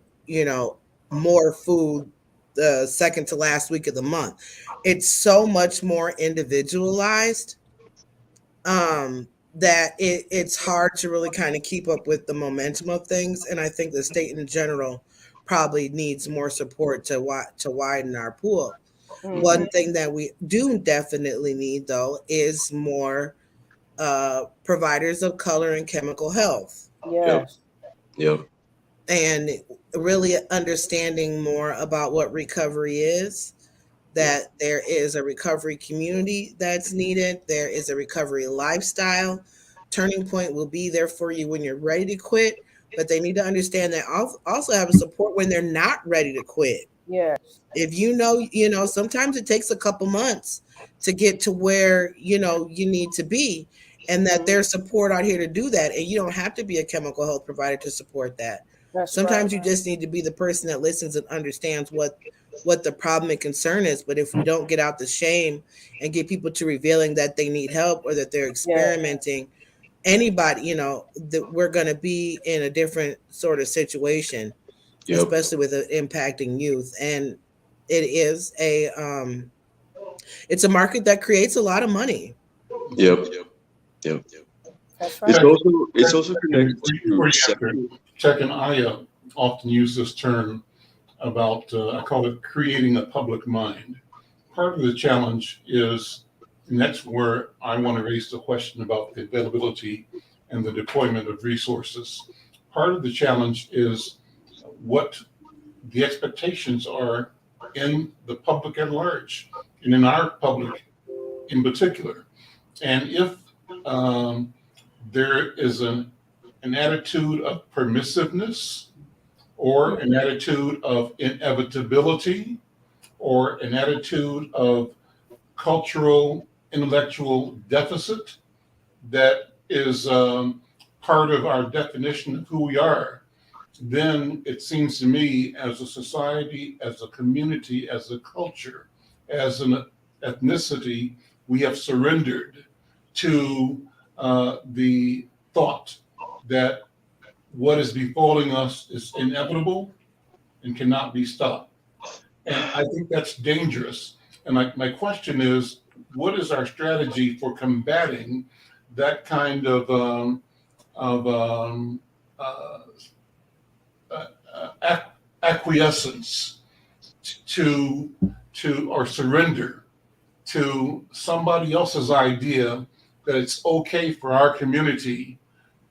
more food the second to last week of the month. It's so much more individualized. that it's hard to really kind of keep up with the momentum of things. And I think the state in general probably needs more support to widen our pool. One thing that we do definitely need, though, is more providers of color and chemical health. Yes. Yep. And really understanding more about what recovery is, that there is a recovery community that's needed. There is a recovery lifestyle. Turning Point will be there for you when you're ready to quit, but they need to understand that also have a support when they're not ready to quit. Yes. If you know, sometimes it takes a couple months to get to where, you need to be, and that there's support out here to do that. And you don't have to be a chemical health provider to support that. That's Sometimes right. you just need to be the person that listens and understands what the problem and concern is. But if we don't get out the shame and get people to revealing that they need help or that they're experimenting, anybody, that we're going to be in a different sort of situation, especially with it impacting youth. And it is it's a market that creates a lot of money. Yep. That's right. It's also connected to Second, I often use this term about, I call it creating a public mind. Part of the challenge is, and that's where I want to raise the question about the availability and the deployment of resources. Part of the challenge is what the expectations are in the public at large, and in our public in particular. And if there is an attitude of permissiveness, or an attitude of inevitability, or an attitude of cultural, intellectual deficit that is part of our definition of who we are, then it seems to me, as a society, as a community, as a culture, as an ethnicity, we have surrendered to the thought that what is befalling us is inevitable and cannot be stopped. And I think that's dangerous. And my question is, what is our strategy for combating that kind of acquiescence to or surrender to somebody else's idea that it's okay for our community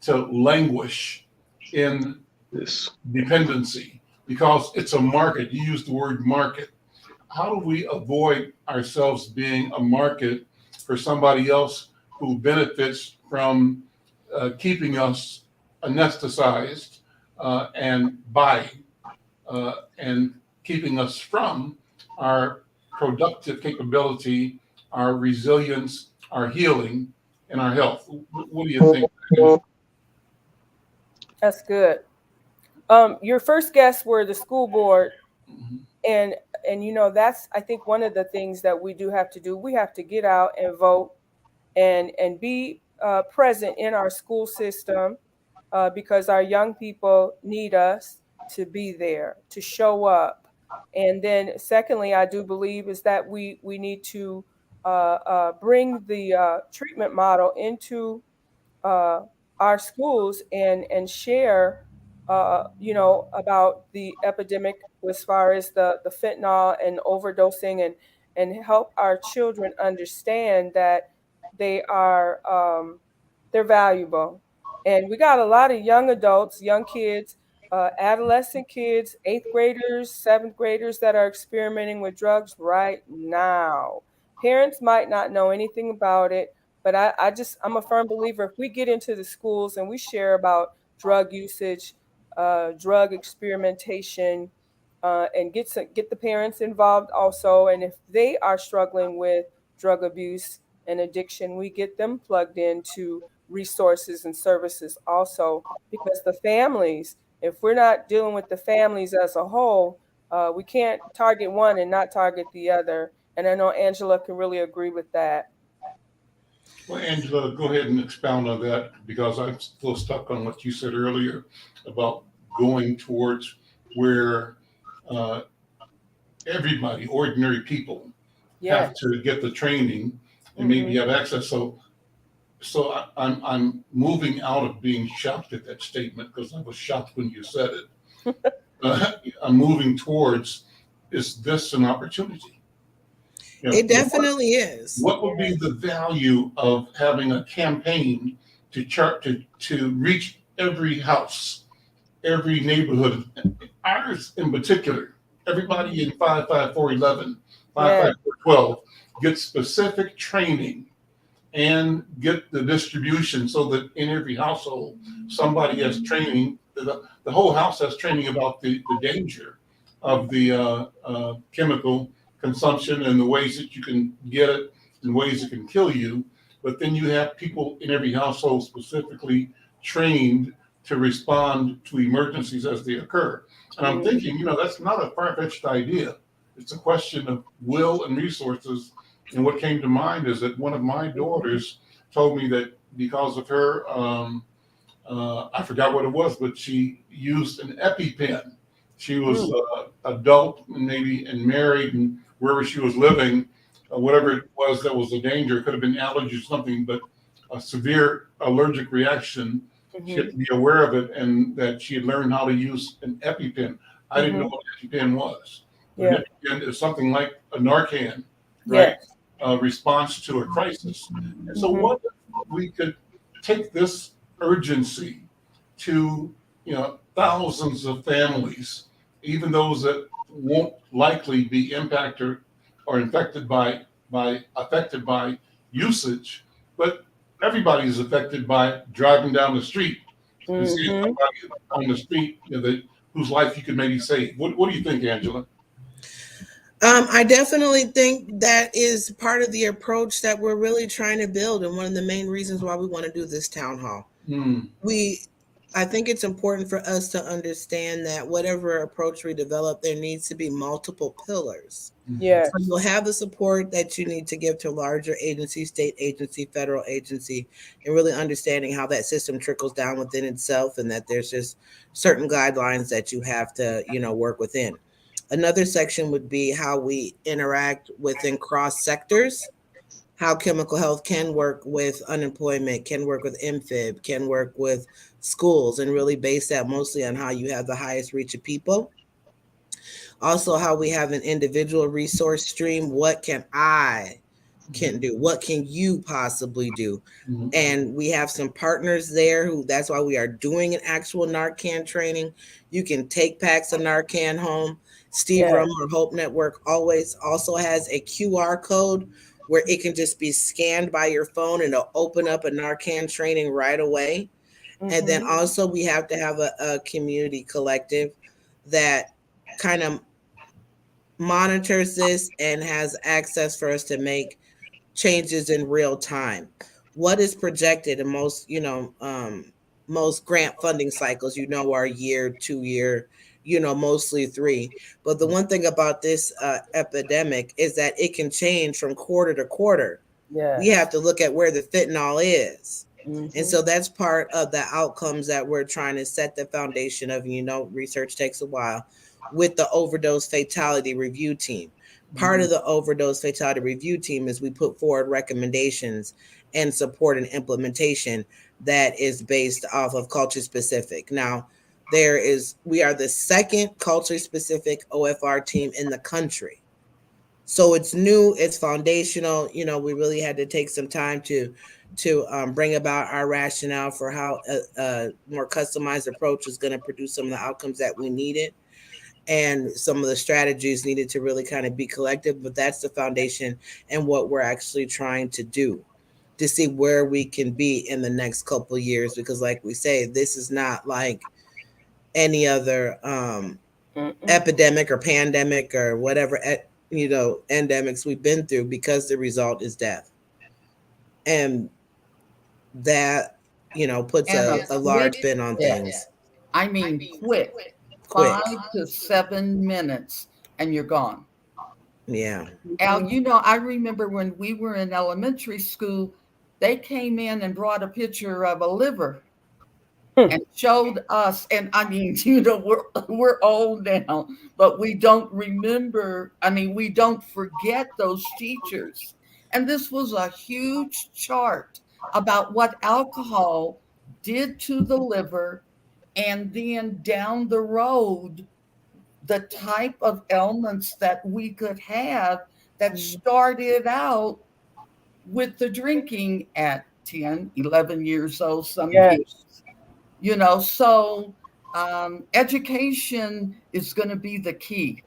to languish in this dependency because it's a market? You use the word market. How do we avoid ourselves being a market for somebody else who benefits from keeping us anesthetized and keeping us from our productive capability, our resilience, our healing, and our health? What do you think? That's good. Your first guests were the school board, and that's, I think, one of the things that we do have to do. We have to get out and vote and be present in our school system because our young people need us to be there, to show up. And then secondly, I do believe is that we need to bring the treatment model into our schools and share, about the epidemic as far as the fentanyl and overdosing, and help our children understand that they are they're valuable. And we got a lot of young adults, young kids, adolescent kids, 8th graders, 7th graders that are experimenting with drugs right now. Parents might not know anything about it, but I'm a firm believer if we get into the schools and we share about drug usage, drug experimentation, and get the parents involved also. And if they are struggling with drug abuse and addiction, we get them plugged into resources and services also, because the families, if we're not dealing with the families as a whole, we can't target one and not target the other. And I know Angela can really agree with that. Well, Angela, go ahead and expound on that, because I'm still stuck on what you said earlier about going towards where everybody, ordinary people, have to get the training and maybe have access. So so I'm moving out of being shocked at that statement because I was shocked when you said it. I'm moving towards, is this an opportunity? You know, It definitely is. what would be the value of having a campaign to reach every house, every neighborhood, ours in particular, everybody in 55411, 55412, get specific training and get the distribution so that in every household, somebody has training. The whole house has training about the danger of the chemical consumption and the ways that you can get it and ways it can kill you. But then you have people in every household specifically trained to respond to emergencies as they occur. And I'm thinking, that's not a far-fetched idea. It's a question of will and resources. And what came to mind is that one of my daughters told me that because of her, I forgot what it was, but she used an EpiPen. She was adult and married, and wherever she was living, whatever it was that was a danger, it could have been allergy or something, but a severe allergic reaction. She had to be aware of it, and that she had learned how to use an EpiPen. I didn't know what an EpiPen was. An EpiPen is something like a Narcan, right? Response to a crisis. And so what if we could take this urgency to, thousands of families, even those that won't likely be impacted or affected by usage, but everybody is affected by driving down the street and seeing somebody on the street whose life you could maybe save. What do you think, Angela? I definitely think that is part of the approach that we're really trying to build, and one of the main reasons why we want to do this town hall. I think it's important for us to understand that whatever approach we develop, there needs to be multiple pillars. Yes. So you'll have the support that you need to give to larger agency, state agency, federal agency, and really understanding how that system trickles down within itself, and that there's just certain guidelines that you have to, work within. Another section would be how we interact within cross sectors, how chemical health can work with unemployment, can work with MFib, can work with schools, and really base that mostly on how you have the highest reach of people. Also, how we have an individual resource stream. What can I do? What can you possibly do? And we have some partners there that's why we are doing an actual Narcan training. You can take packs of Narcan home. Steve Rummel or Hope Network also has a QR code where it can just be scanned by your phone and it'll open up a Narcan training right away. And then also we have to have a community collective that kind of monitors this and has access for us to make changes in real time. What is projected in most grant funding cycles, are year, 2 year, mostly 3. But the one thing about this epidemic is that it can change from quarter to quarter. We have to look at where the fentanyl is. And so that's part of the outcomes that we're trying to set the foundation of. Research takes a while with the overdose fatality review team. Part of the overdose fatality review team is we put forward recommendations and support and implementation that is based off of culture specific. Now, we are the second culture specific OFR team in the country. So it's new, it's foundational. We really had to take some time to bring about our rationale for how a more customized approach is going to produce some of the outcomes that we needed. And some of the strategies needed to really kind of be collective, but that's the foundation and what we're actually trying to do to see where we can be in the next couple of years. Because like we say, this is not like any other epidemic or pandemic or whatever, endemics we've been through, because the result is death. And that, puts a large bin on things. I mean, quick. 5 to 7 minutes and you're gone. Yeah. Al, I remember when we were in elementary school, they came in and brought a picture of a liver and showed us. And I mean, we're old now, but we don't remember. I mean, we don't forget those teachers. And this was a huge chart about what alcohol did to the liver, and then down the road, the type of ailments that we could have that started out with the drinking at 10, 11 years old, some kids, so education is going to be the key,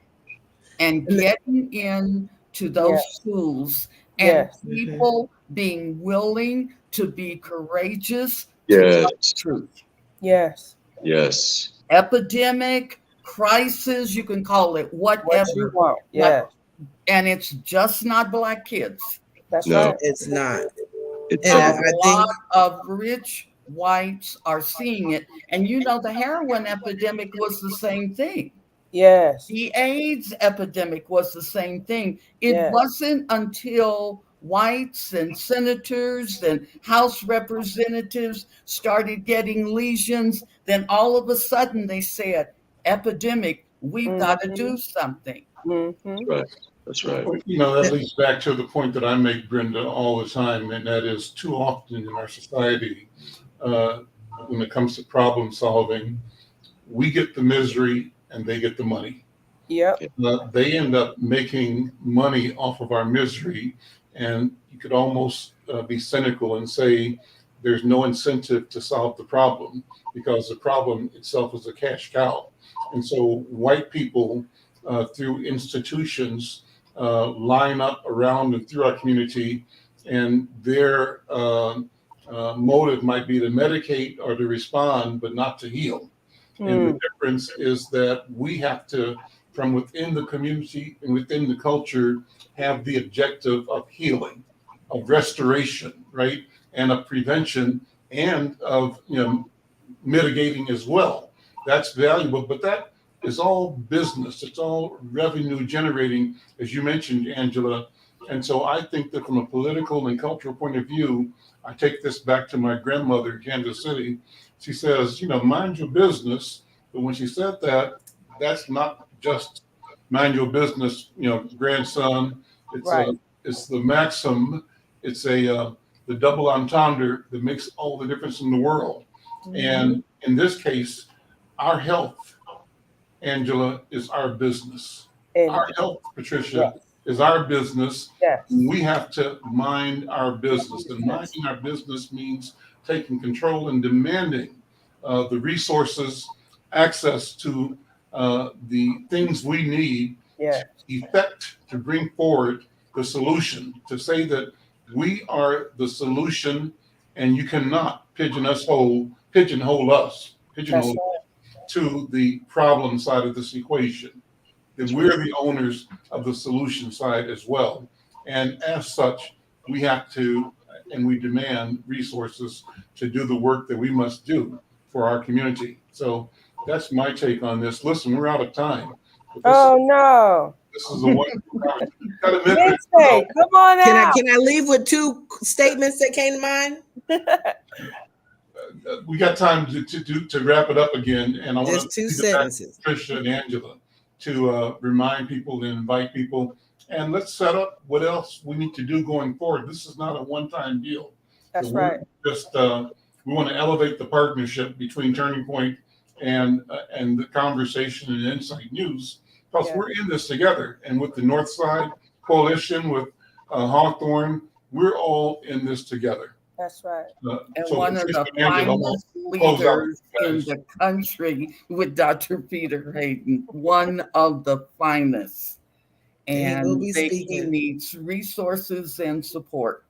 and getting into those schools and people being willing to be courageous to tell the truth. Yes. Yes. Epidemic, crisis, you can call it whatever. What you want. Yeah. And it's just not Black kids. That's No. right. It's not. It's And A I think lot of rich whites are seeing it. And the heroin epidemic was the same thing. Yes. The AIDS epidemic was the same thing. It Yes. wasn't until whites and senators and House representatives started getting lesions, then all of a sudden they said, epidemic, we've got to do something. right. That's right. That leads back to the point that I make, Brenda, all the time, and that is too often in our society, when it comes to problem solving, we get the misery and they get the money. Yep. They end up making money off of our misery, and you could almost be cynical and say there's no incentive to solve the problem because the problem itself is a cash cow. And so white people through institutions line up around and through our community, and their motive might be to medicate or to respond, but not to heal. And the difference is that we have to, from within the community and within the culture, have the objective of healing, of restoration, right? And of prevention and of mitigating as well. That's valuable, but that is all business. It's all revenue generating, as you mentioned, Angela. And so I think that from a political and cultural point of view, I take this back to my grandmother in Kansas City. She says, mind your business. But when she said that, that's not just mind your business, grandson. It's Right. It's the maxim. It's the double entendre that makes all the difference in the world. And in this case, our health, Angela, is our business. Our health, Patricia, is our business. Yes. We have to mind our business. And minding our business means taking control and demanding the resources, access to the things we need to effect, to bring forward the solution, to say that we are the solution and you cannot pigeonhole us to the problem side of this equation. That we're the owners of the solution side as well. And as such, we have to, and we demand resources to do the work that we must do for our community. So that's my take on this. Listen, we're out of time. No. This is a wonderful conversation. Wednesday, come on out. Can I leave with two statements that came to mind? We got time to wrap it up again, and I want Just two sentences. Patricia and Angela to remind people and invite people, and let's set up what else we need to do going forward. This is not a one-time deal. That's So right. Just we want to elevate the partnership between Turning Point and the Conversation and Insight News, because we're in this together. And with the North Side Coalition, with Hawthorne, we're all in this together. That's right. And so one of the finest leaders in the country with Dr. Peter Hayden, one of the finest. And he needs resources and support.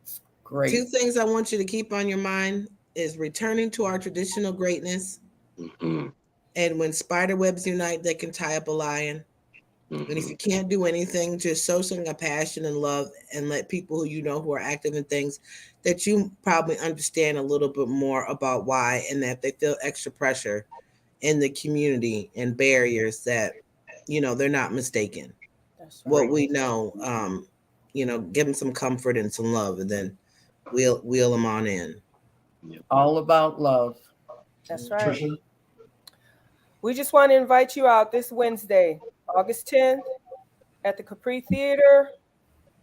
It's great. Two things I want you to keep on your mind is returning to our traditional greatness. Mm-hmm. And when spider webs unite, they can tie up a lion. Mm-hmm. And if you can't do anything, just show some compassion and love and let people who are active in things that you probably understand a little bit more about why, and that they feel extra pressure in the community and barriers that, they're not mistaken. That's right. What we know, give them some comfort and some love, and then wheel them on in. All about love. That's right. We just want to invite you out this Wednesday, August 10th, at the Capri Theater,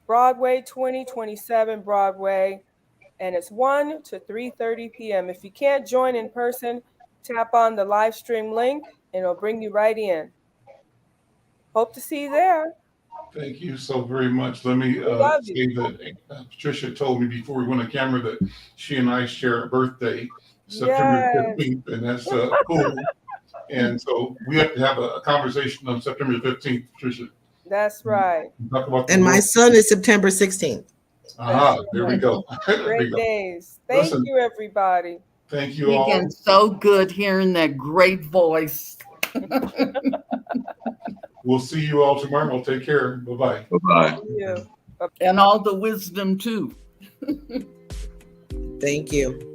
Broadway, 2027 Broadway, and it's 1 to 3:30 p.m. If you can't join in person, tap on the live stream link and it'll bring you right in. Hope to see you there. Thank you so very much. Let me love say that Patricia told me before we went on camera that she and I share a birthday, September Yes. 15th, and that's cool. And so we have to have a conversation on September 15th, Patricia. That's right. Talk about And my son is September 16th. There we go. There we Great go. days. Thank Listen, you, everybody. Thank you all. Again, so good hearing that great voice. We'll see you all tomorrow. Take care. Bye-bye. Bye-bye. Yeah. And all the wisdom too. Thank you.